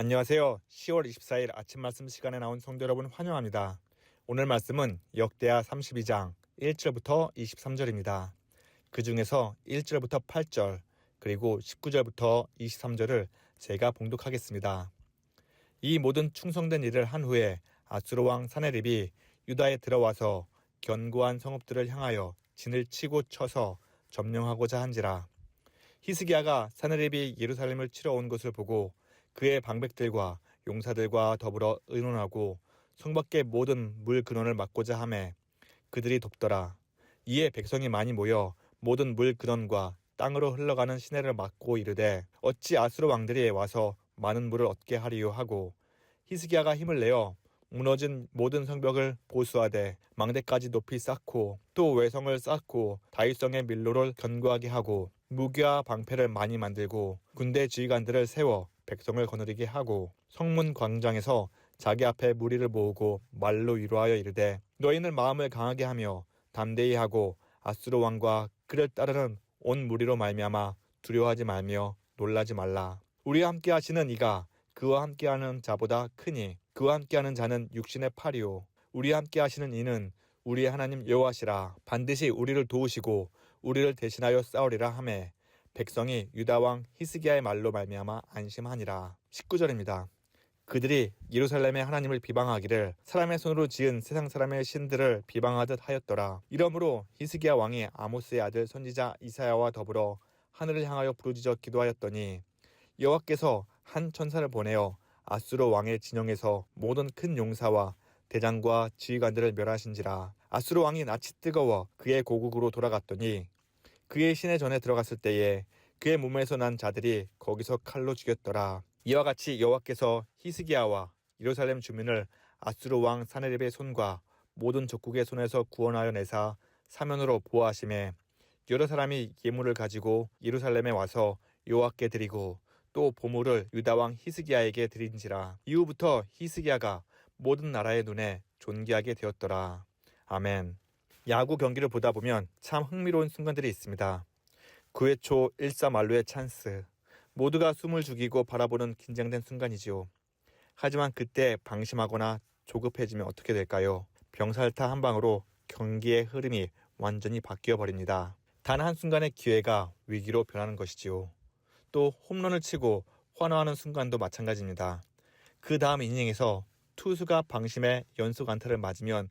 안녕하세요. 10월 24일 아침 말씀 시간에 나온 성도 여러분 환영합니다. 오늘 말씀은 역대하 32장 1절부터 23절입니다. 그 중에서 1절부터 8절 그리고 19절부터 23절을 제가 봉독하겠습니다. 이 모든 충성된 일을 한 후에 아수르 왕 사네립이 유다에 들어와서 견고한 성읍들을 향하여 진을 치고 쳐서 점령하고자 한지라. 히스기야가 사네립이 예루살렘을 치러 온 것을 보고 그의 방백들과 용사들과 더불어 의논하고 성 밖의 모든 물 근원을 막고자 하매 그들이 돕더라. 이에 백성이 많이 모여 모든 물 근원과 땅으로 흘러가는 시내를 막고 이르되 어찌 아수르 왕들이 와서 많은 물을 얻게 하리요 하고 히스기야가 힘을 내어 무너진 모든 성벽을 보수하되 망대까지 높이 쌓고 또 외성을 쌓고 다윗성의 밀로를 견고하게 하고 무기와 방패를 많이 만들고 군대 지휘관들을 세워 백성을 거느리게 하고 성문 광장에서 자기 앞에 무리를 모으고 말로 위로하여 이르되 너희는 마음을 강하게 하며 담대히 하고 아수르 왕과 그를 따르는 온 무리로 말미암아 두려워하지 말며 놀라지 말라. 우리와 함께 하시는 이가 그와 함께하는 자보다 크니 그와 함께하는 자는 육신의 팔이요 우리와 함께 하시는 이는 우리의 하나님 여호와시라. 반드시 우리를 도우시고 우리를 대신하여 싸우리라 하매 백성이 유다왕 히스기야의 말로 말미암아 안심하니라. 19절입니다. 그들이 예루살렘의 하나님을 비방하기를 사람의 손으로 지은 세상 사람의 신들을 비방하듯 하였더라. 이러므로 히스기야 왕이 아모스의 아들 선지자 이사야와 더불어 하늘을 향하여 부르짖어 기도하였더니 여호와께서 한 천사를 보내어 아수르 왕의 진영에서 모든 큰 용사와 대장과 지휘관들을 멸하신지라. 아수르 왕이 낯이 뜨거워 그의 고국으로 돌아갔더니 그의 시내 전에 들어갔을 때에 그의 몸에서 난 자들이 거기서 칼로 죽였더라. 이와 같이 여호와께서 히스기야와 예루살렘 주민을 아수르 왕 사네립의 손과 모든 적국의 손에서 구원하여 내사 사면으로 보호하심에 여러 사람이 예물을 가지고 예루살렘에 와서 여호와께 드리고 또 보물을 유다 왕 히스기야에게 드린지라. 이후부터 히스기야가 모든 나라의 눈에 존귀하게 되었더라. 아멘. 야구 경기를 보다 보면 참 흥미로운 순간들이 있습니다. 9회 초 1사 만루의 찬스. 모두가 숨을 죽이고 바라보는 긴장된 순간이지요. 하지만 그때 방심하거나 조급해지면 어떻게 될까요? 병살타 한 방으로 경기의 흐름이 완전히 바뀌어 버립니다. 단 한순간의 기회가 위기로 변하는 것이지요. 또 홈런을 치고 환호하는 순간도 마찬가지입니다. 그 다음 이닝에서 투수가 방심해 연속 안타를 맞으면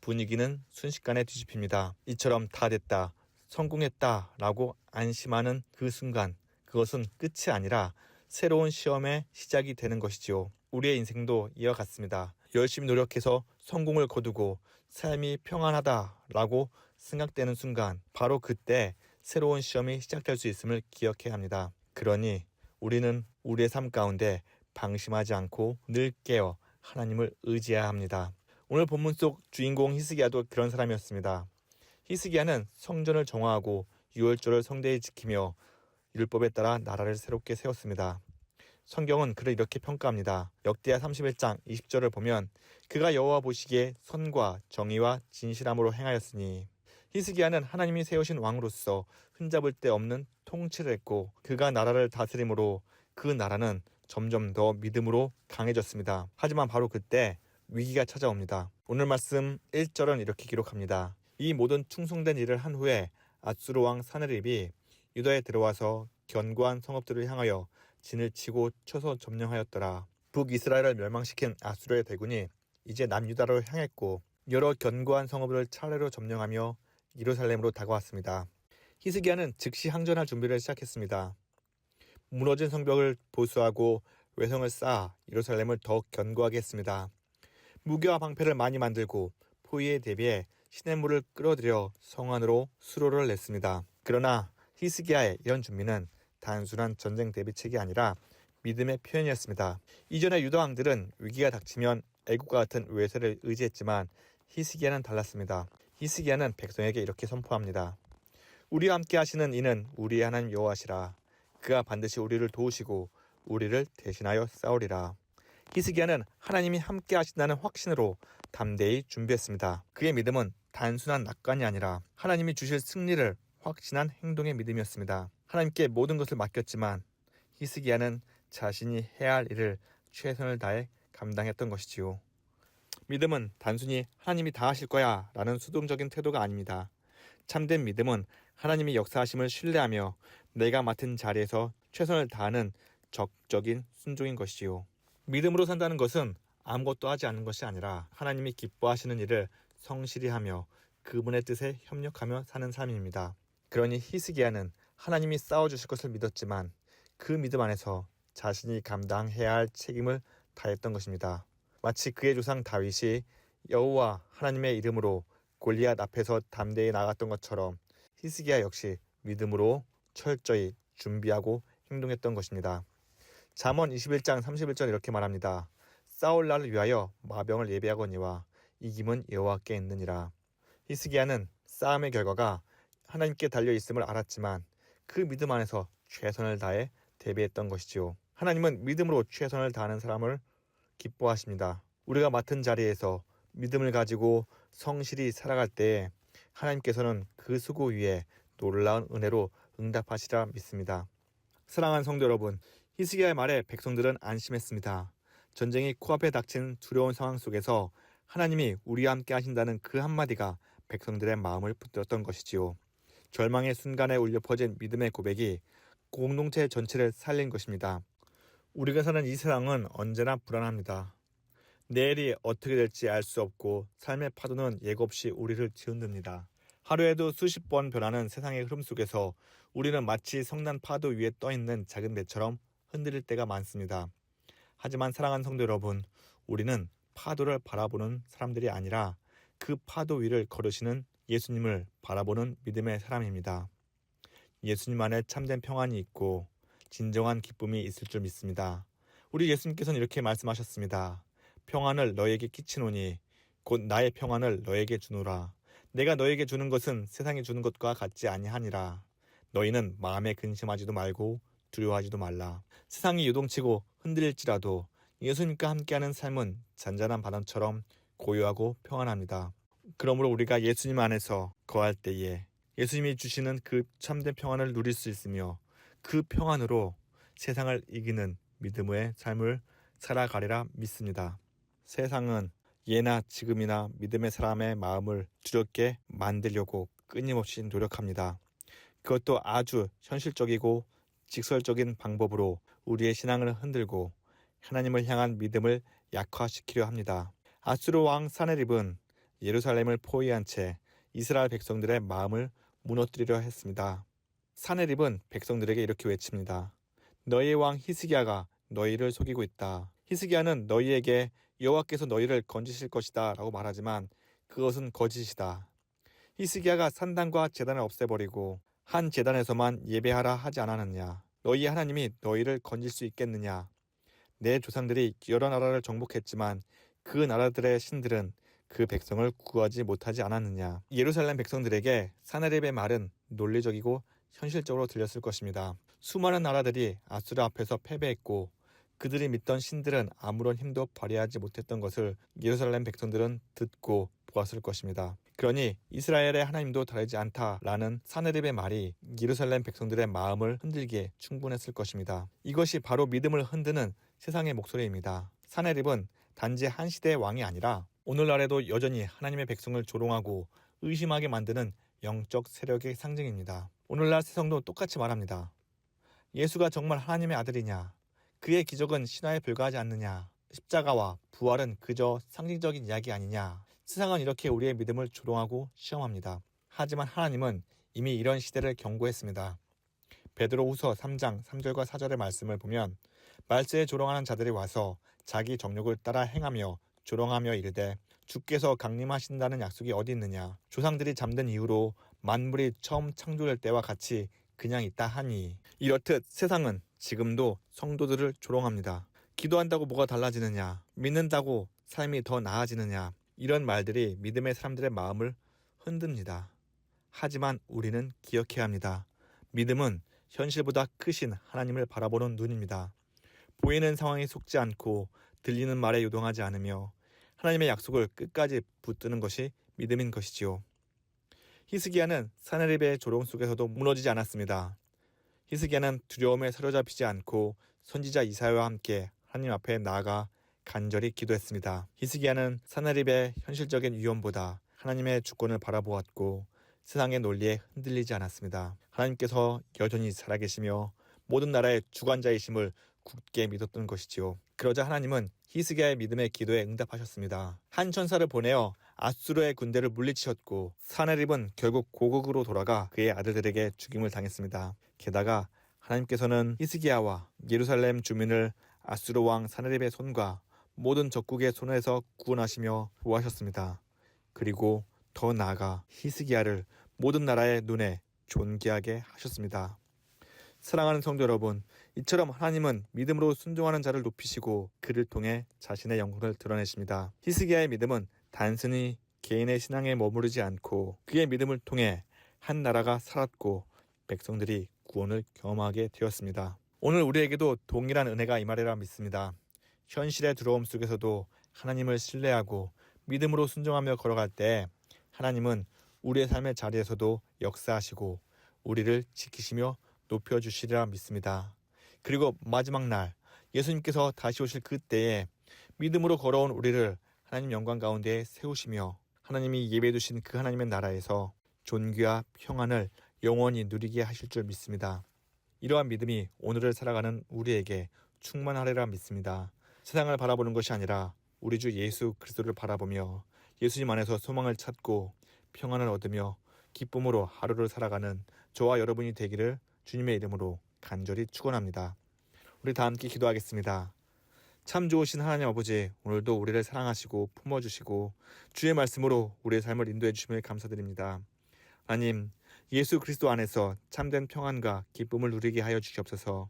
분위기는 순식간에 뒤집힙니다. 이처럼 다 됐다, 성공했다 라고 안심하는 그 순간, 그것은 끝이 아니라 새로운 시험의 시작이 되는 것이지요. 우리의 인생도 이와 같습니다. 열심히 노력해서 성공을 거두고 삶이 평안하다 라고 생각되는 순간, 바로 그때 새로운 시험이 시작될 수 있음을 기억해야 합니다. 그러니 우리는 우리의 삶 가운데 방심하지 않고 늘 깨어 하나님을 의지해야 합니다. 오늘 본문 속 주인공 히스기야도 그런 사람이었습니다. 히스기야는 성전을 정화하고 유월절을 성대히 지키며 율법에 따라 나라를 새롭게 세웠습니다. 성경은 그를 이렇게 평가합니다. 역대하 31장 20절을 보면 그가 여호와 보시기에 선과 정의와 진실함으로 행하였으니 히스기야는 하나님이 세우신 왕으로서 흠잡을 데 없는 통치를 했고 그가 나라를 다스림으로 그 나라는 점점 더 믿음으로 강해졌습니다. 하지만 바로 그때 위기가 찾아옵니다. 오늘 말씀 1절은 이렇게 기록합니다. 이 모든 충성된 일을 한 후에 아수르 왕 사네립이 유다에 들어와서 견고한 성읍들을 향하여 진을 치고 쳐서 점령하였더라. 북이스라엘을 멸망시킨 아수르의 대군이 이제 남유다로 향했고 여러 견고한 성읍을 차례로 점령하며 예루살렘으로 다가왔습니다. 히스기야는 즉시 항전할 준비를 시작했습니다. 무너진 성벽을 보수하고 외성을 쌓아 예루살렘을 더욱 견고하게 했습니다. 무기와 방패를 많이 만들고 포위에 대비해 시냇물을 끌어들여 성 안으로 수로를 냈습니다. 그러나 히스기야의 이런 준비는 단순한 전쟁 대비책이 아니라 믿음의 표현이었습니다. 이전의 유다 왕들은 위기가 닥치면 애국과 같은 외세를 의지했지만 히스기야는 달랐습니다. 히스기야는 백성에게 이렇게 선포합니다. 우리와 함께 하시는 이는 우리의 하나님 여호와시라. 그가 반드시 우리를 도우시고 우리를 대신하여 싸우리라. 히스기야는 하나님이 함께 하신다는 확신으로 담대히 준비했습니다. 그의 믿음은 단순한 낙관이 아니라 하나님이 주실 승리를 확신한 행동의 믿음이었습니다. 하나님께 모든 것을 맡겼지만 히스기야는 자신이 해야 할 일을 최선을 다해 감당했던 것이지요. 믿음은 단순히 하나님이 다 하실 거야 라는 수동적인 태도가 아닙니다. 참된 믿음은 하나님이 역사하심을 신뢰하며 내가 맡은 자리에서 최선을 다하는 적극적인 순종인 것이지요. 믿음으로 산다는 것은 아무것도 하지 않는 것이 아니라 하나님이 기뻐하시는 일을 성실히 하며 그분의 뜻에 협력하며 사는 삶입니다. 그러니 히스기야는 하나님이 싸워주실 것을 믿었지만 그 믿음 안에서 자신이 감당해야 할 책임을 다했던 것입니다. 마치 그의 조상 다윗이 여호와 하나님의 이름으로 골리앗 앞에서 담대히 나갔던 것처럼 히스기야 역시 믿음으로 철저히 준비하고 행동했던 것입니다. 잠언 21장 31절 이렇게 말합니다. 싸울 날을 위하여 마병을 예비하거니와 이김은 여호와께 있느니라. 히스기야는 싸움의 결과가 하나님께 달려있음을 알았지만 그 믿음 안에서 최선을 다해 대비했던 것이지요. 하나님은 믿음으로 최선을 다하는 사람을 기뻐하십니다. 우리가 맡은 자리에서 믿음을 가지고 성실히 살아갈 때에 하나님께서는 그 수고 위에 놀라운 은혜로 응답하시리라 믿습니다. 사랑하는 성도 여러분, 히스기야의 말에 백성들은 안심했습니다. 전쟁이 코앞에 닥친 두려운 상황 속에서 하나님이 우리와 함께 하신다는 그 한마디가 백성들의 마음을 붙들었던 것이지요. 절망의 순간에 울려 퍼진 믿음의 고백이 공동체 전체를 살린 것입니다. 우리가 사는 이 세상은 언제나 불안합니다. 내일이 어떻게 될지 알 수 없고 삶의 파도는 예고없이 우리를 뒤흔듭니다. 하루에도 수십 번 변하는 세상의 흐름 속에서 우리는 마치 성난 파도 위에 떠있는 작은 배처럼 흔들릴 때가 많습니다. 하지만 사랑하는 성도 여러분, 우리는 파도를 바라보는 사람들이 아니라 그 파도 위를 걸으시는 예수님을 바라보는 믿음의 사람입니다. 예수님 안에 참된 평안이 있고 진정한 기쁨이 있을 줄 믿습니다. 우리 예수님께서는 이렇게 말씀하셨습니다. 평안을 너에게 끼치노니 곧 나의 평안을 너에게 주노라. 내가 너에게 주는 것은 세상이 주는 것과 같지 아니하니라. 너희는 마음에 근심하지도 말고 두려워하지도 말라. 세상이 요동치고 흔들릴지라도 예수님과 함께하는 삶은 잔잔한 바람처럼 고요하고 평안합니다. 그러므로 우리가 예수님 안에서 거할 때에 예수님이 주시는 그 참된 평안을 누릴 수 있으며 그 평안으로 세상을 이기는 믿음의 삶을 살아가리라 믿습니다. 세상은 예나 지금이나 믿음의 사람의 마음을 두렵게 만들려고 끊임없이 노력합니다. 그것도 아주 현실적이고 직설적인 방법으로 우리의 신앙을 흔들고 하나님을 향한 믿음을 약화시키려 합니다. 아수르 왕 사네립은 예루살렘을 포위한 채 이스라엘 백성들의 마음을 무너뜨리려 했습니다. 사네립은 백성들에게 이렇게 외칩니다. 너희의 왕 히스기야가 너희를 속이고 있다. 히스기야는 너희에게 여호와께서 너희를 건지실 것이다 라고 말하지만 그것은 거짓이다. 히스기야가 산당과 제단을 없애버리고 한 제단에서만 예배하라 하지 않았느냐. 너희 하나님이 너희를 건질 수 있겠느냐. 내 조상들이 여러 나라를 정복했지만 그 나라들의 신들은 그 백성을 구하지 못하지 않았느냐. 예루살렘 백성들에게 사네립의 말은 논리적이고 현실적으로 들렸을 것입니다. 수많은 나라들이 아수르 앞에서 패배했고 그들이 믿던 신들은 아무런 힘도 발휘하지 못했던 것을 예루살렘 백성들은 듣고 보았을 것입니다. 그러니 이스라엘의 하나님도 다르지 않다라는 사네립의 말이 예루살렘 백성들의 마음을 흔들기에 충분했을 것입니다. 이것이 바로 믿음을 흔드는 세상의 목소리입니다. 사네립은 단지 한 시대의 왕이 아니라 오늘날에도 여전히 하나님의 백성을 조롱하고 의심하게 만드는 영적 세력의 상징입니다. 오늘날 세상도 똑같이 말합니다. 예수가 정말 하나님의 아들이냐? 그의 기적은 신화에 불과하지 않느냐? 십자가와 부활은 그저 상징적인 이야기 아니냐? 세상은 이렇게 우리의 믿음을 조롱하고 시험합니다. 하지만 하나님은 이미 이런 시대를 경고했습니다. 베드로후서 3장 3절과 4절의 말씀을 보면 말세에 조롱하는 자들이 와서 자기 정욕을 따라 행하며 조롱하며 이르되 주께서 강림하신다는 약속이 어디 있느냐. 조상들이 잠든 이후로 만물이 처음 창조될 때와 같이 그냥 있다 하니. 이렇듯 세상은 지금도 성도들을 조롱합니다. 기도한다고 뭐가 달라지느냐. 믿는다고 삶이 더 나아지느냐. 이런 말들이 믿음의 사람들의 마음을 흔듭니다. 하지만 우리는 기억해야 합니다. 믿음은 현실보다 크신 하나님을 바라보는 눈입니다. 보이는 상황에 속지 않고 들리는 말에 요동하지 않으며 하나님의 약속을 끝까지 붙드는 것이 믿음인 것이지요. 히스기야는 사네립의 조롱 속에서도 무너지지 않았습니다. 히스기야는 두려움에 사로잡히지 않고 선지자 이사야와 함께 하나님 앞에 나아가 간절히 기도했습니다. 히스기야는 사나립의 현실적인 위험보다 하나님의 주권을 바라보았고 세상의 논리에 흔들리지 않았습니다. 하나님께서 여전히 살아계시며 모든 나라의 주관자이심을 굳게 믿었던 것이지요. 그러자 하나님은 히스기야의 믿음의 기도에 응답하셨습니다. 한 천사를 보내어 아수르의 군대를 물리치셨고 사나립은 결국 고국으로 돌아가 그의 아들들에게 죽임을 당했습니다. 게다가 하나님께서는 히스기야와 예루살렘 주민을 아수르 왕 사나립의 손과 모든 적국의 손에서 구원하시며 보호하셨습니다. 그리고 더 나아가 히스기야를 모든 나라의 눈에 존귀하게 하셨습니다. 사랑하는 성도 여러분, 이처럼 하나님은 믿음으로 순종하는 자를 높이시고 그를 통해 자신의 영광을 드러내십니다. 히스기야의 믿음은 단순히 개인의 신앙에 머무르지 않고 그의 믿음을 통해 한 나라가 살았고 백성들이 구원을 경험하게 되었습니다. 오늘 우리에게도 동일한 은혜가 임하리라 믿습니다. 현실의 두려움 속에서도 하나님을 신뢰하고 믿음으로 순종하며 걸어갈 때 하나님은 우리의 삶의 자리에서도 역사하시고 우리를 지키시며 높여주시리라 믿습니다. 그리고 마지막 날 예수님께서 다시 오실 그때에 믿음으로 걸어온 우리를 하나님 영광 가운데 세우시며 하나님이 예배해 두신 그 하나님의 나라에서 존귀와 평안을 영원히 누리게 하실 줄 믿습니다. 이러한 믿음이 오늘을 살아가는 우리에게 충만하리라 믿습니다. 세상을 바라보는 것이 아니라 우리 주 예수 그리스도를 바라보며 예수님 안에서 소망을 찾고 평안을 얻으며 기쁨으로 하루를 살아가는 저와 여러분이 되기를 주님의 이름으로 간절히 축원합니다. 우리 다 함께 기도하겠습니다. 참 좋으신 하나님 아버지, 오늘도 우리를 사랑하시고 품어주시고 주의 말씀으로 우리의 삶을 인도해 주심을 감사드립니다. 하나님, 예수 그리스도 안에서 참된 평안과 기쁨을 누리게 하여 주시옵소서.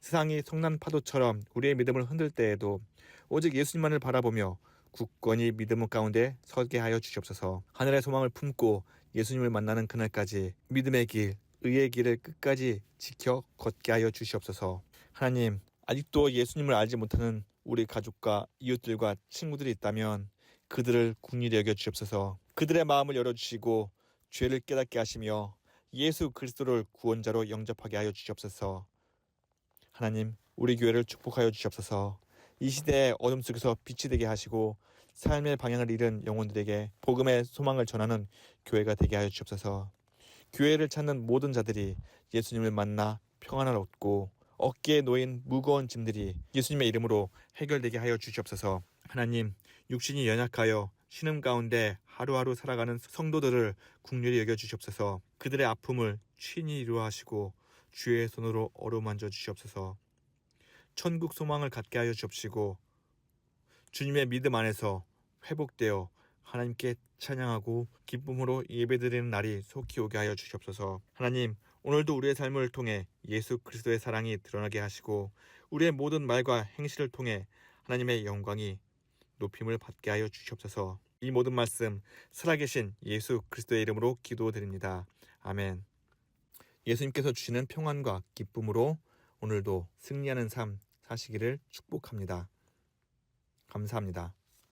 세상이 성난 파도처럼 우리의 믿음을 흔들 때에도 오직 예수님만을 바라보며 굳건히 믿음 가운데 서게 하여 주시옵소서. 하늘의 소망을 품고 예수님을 만나는 그날까지 믿음의 길, 의의 길을 끝까지 지켜 걷게 하여 주시옵소서. 하나님, 아직도 예수님을 알지 못하는 우리 가족과 이웃들과 친구들이 있다면 그들을 긍휼히 여겨 주시옵소서. 그들의 마음을 열어주시고 죄를 깨닫게 하시며 예수 그리스도를 구원자로 영접하게 하여 주시옵소서. 하나님, 우리 교회를 축복하여 주시옵소서. 이 시대의 어둠 속에서 빛이 되게 하시고 삶의 방향을 잃은 영혼들에게 복음의 소망을 전하는 교회가 되게 하여 주시옵소서. 교회를 찾는 모든 자들이 예수님을 만나 평안을 얻고 어깨에 놓인 무거운 짐들이 예수님의 이름으로 해결되게 하여 주시옵소서. 하나님, 육신이 연약하여 신음 가운데 하루하루 살아가는 성도들을 긍휼히 여겨 주시옵소서. 그들의 아픔을 친히 이루하시고 주의 손으로 어루만져 주시옵소서. 천국 소망을 갖게 하여 주옵시고 주님의 믿음 안에서 회복되어 하나님께 찬양하고 기쁨으로 예배드리는 날이 속히 오게 하여 주시옵소서. 하나님, 오늘도 우리의 삶을 통해 예수 그리스도의 사랑이 드러나게 하시고 우리의 모든 말과 행실을 통해 하나님의 영광이 높임을 받게 하여 주시옵소서. 이 모든 말씀 살아계신 예수 그리스도의 이름으로 기도드립니다. 아멘. 예수님께서 주시는 평안과 기쁨으로 오늘도 승리하는 삶 사시기를 축복합니다. 감사합니다.